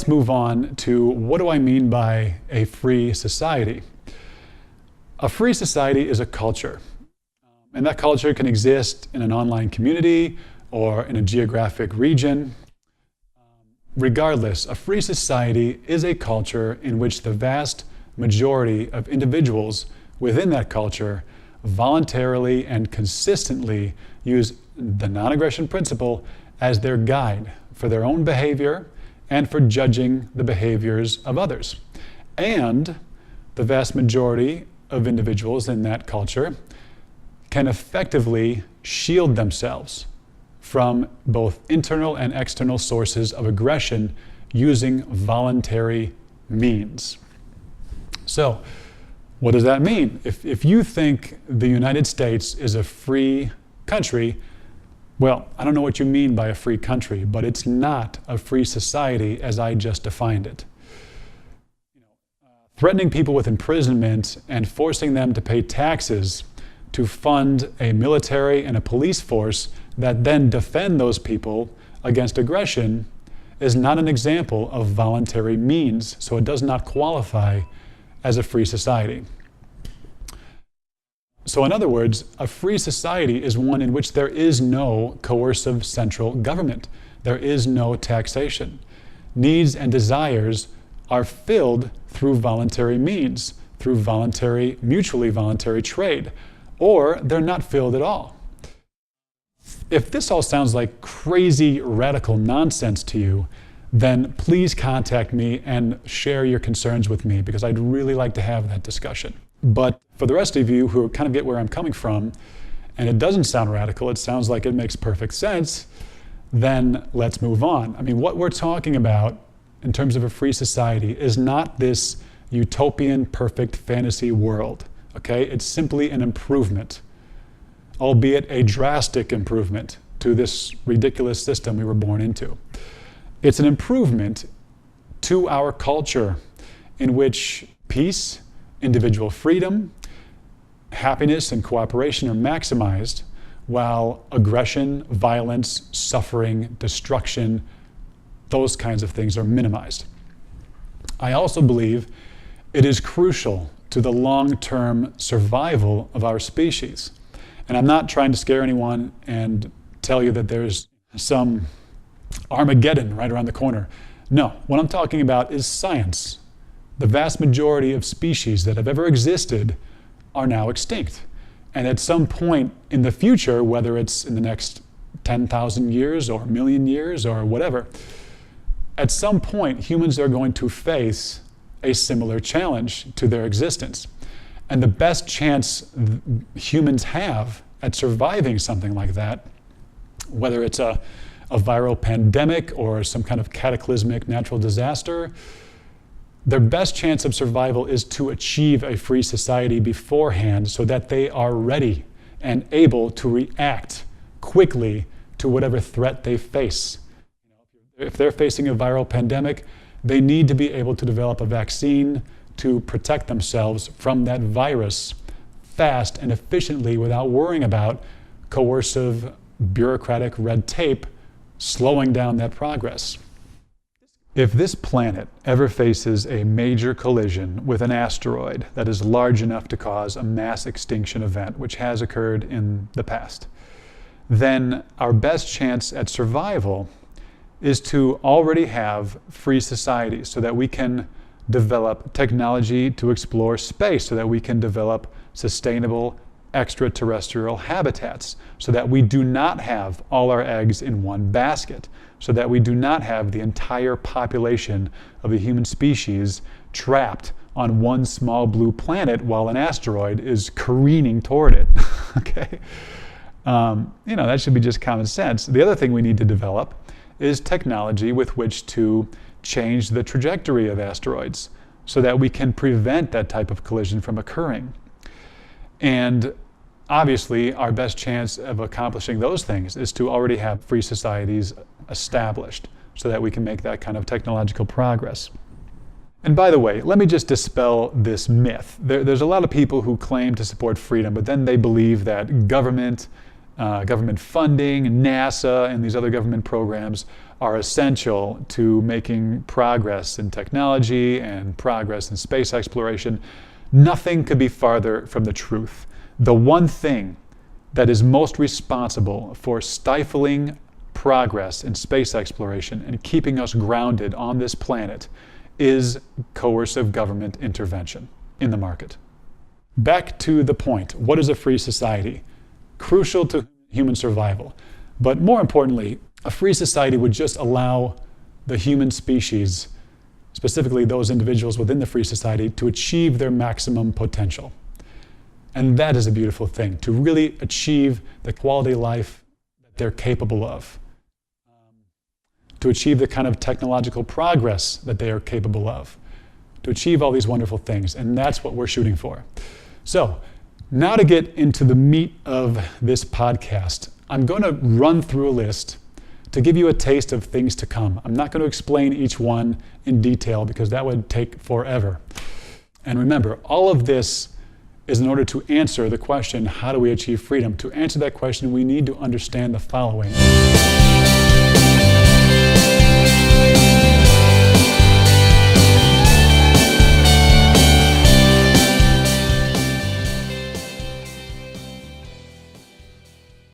let's move on to what do I mean by a free society? A free society is a culture. And that culture can exist in an online community or in a geographic region. Regardless, a free society is a culture in which the vast majority of individuals within that culture voluntarily and consistently use the non-aggression principle as their guide for their own behavior and for judging the behaviors of others. And the vast majority of individuals in that culture can effectively shield themselves from both internal and external sources of aggression using voluntary means. So, what does that mean? If you think the United States is a free country, well, I don't know what you mean by a free country, but it's not a free society as I just defined it. Threatening people with imprisonment and forcing them to pay taxes to fund a military and a police force that then defend those people against aggression is not an example of voluntary means, so it does not qualify as a free society. So in other words, a free society is one in which there is no coercive central government. There is no taxation. Needs and desires are filled through voluntary means, through mutually voluntary trade, or they're not filled at all. If this all sounds like crazy radical nonsense to you, then please contact me and share your concerns with me, because I'd really like to have that discussion. But for the rest of you who kind of get where I'm coming from, and it doesn't sound radical, it sounds like it makes perfect sense, then let's move on. I mean, what we're talking about in terms of a free society is not this utopian, perfect fantasy world, okay? It's simply an improvement, albeit a drastic improvement to this ridiculous system we were born into. It's an improvement to our culture in which peace, individual freedom, happiness, and cooperation are maximized, while aggression, violence, suffering, destruction, those kinds of things are minimized. I also believe it is crucial to the long-term survival of our species. And I'm not trying to scare anyone and tell you that there's some Armageddon right around the corner. No, what I'm talking about is science. The vast majority of species that have ever existed are now extinct. And at some point in the future, whether it's in the next 10,000 years or a million years or whatever, at some point humans are going to face a similar challenge to their existence. And the best chance humans have at surviving something like that, whether it's a viral pandemic or some kind of cataclysmic natural disaster, their best chance of survival is to achieve a free society beforehand so that they are ready and able to react quickly to whatever threat they face. If they're facing a viral pandemic, they need to be able to develop a vaccine to protect themselves from that virus fast and efficiently without worrying about coercive bureaucratic red tape slowing down that progress. If this planet ever faces a major collision with an asteroid that is large enough to cause a mass extinction event, which has occurred in the past, then our best chance at survival is to already have free societies so that we can develop technology to explore space, so that we can develop sustainable extraterrestrial habitats, so that we do not have all our eggs in one basket, so that we do not have the entire population of the human species trapped on one small blue planet while an asteroid is careening toward it. Okay? That should be just common sense. The other thing we need to develop is technology with which to change the trajectory of asteroids so that we can prevent that type of collision from occurring. And obviously, our best chance of accomplishing those things is to already have free societies established so that we can make that kind of technological progress. And by the way, let me just dispel this myth. There's a lot of people who claim to support freedom, but then they believe that government government funding, NASA, and these other government programs are essential to making progress in technology and progress in space exploration. Nothing could be farther from the truth. The one thing that is most responsible for stifling progress in space exploration and keeping us grounded on this planet is coercive government intervention in the market. Back to the point, what is a free society? Crucial to human survival. But more importantly, a free society would just allow the human species, specifically those individuals within the free society, to achieve their maximum potential. And that is a beautiful thing, to really achieve the quality of life that they're capable of, to achieve the kind of technological progress that they are capable of, to achieve all these wonderful things. And that's what we're shooting for. So, now to get into the meat of this podcast, I'm going to run through a list to give you a taste of things to come. I'm not going to explain each one in detail because that would take forever. And remember, all of this is in order to answer the question, how do we achieve freedom? To answer that question, we need to understand the following.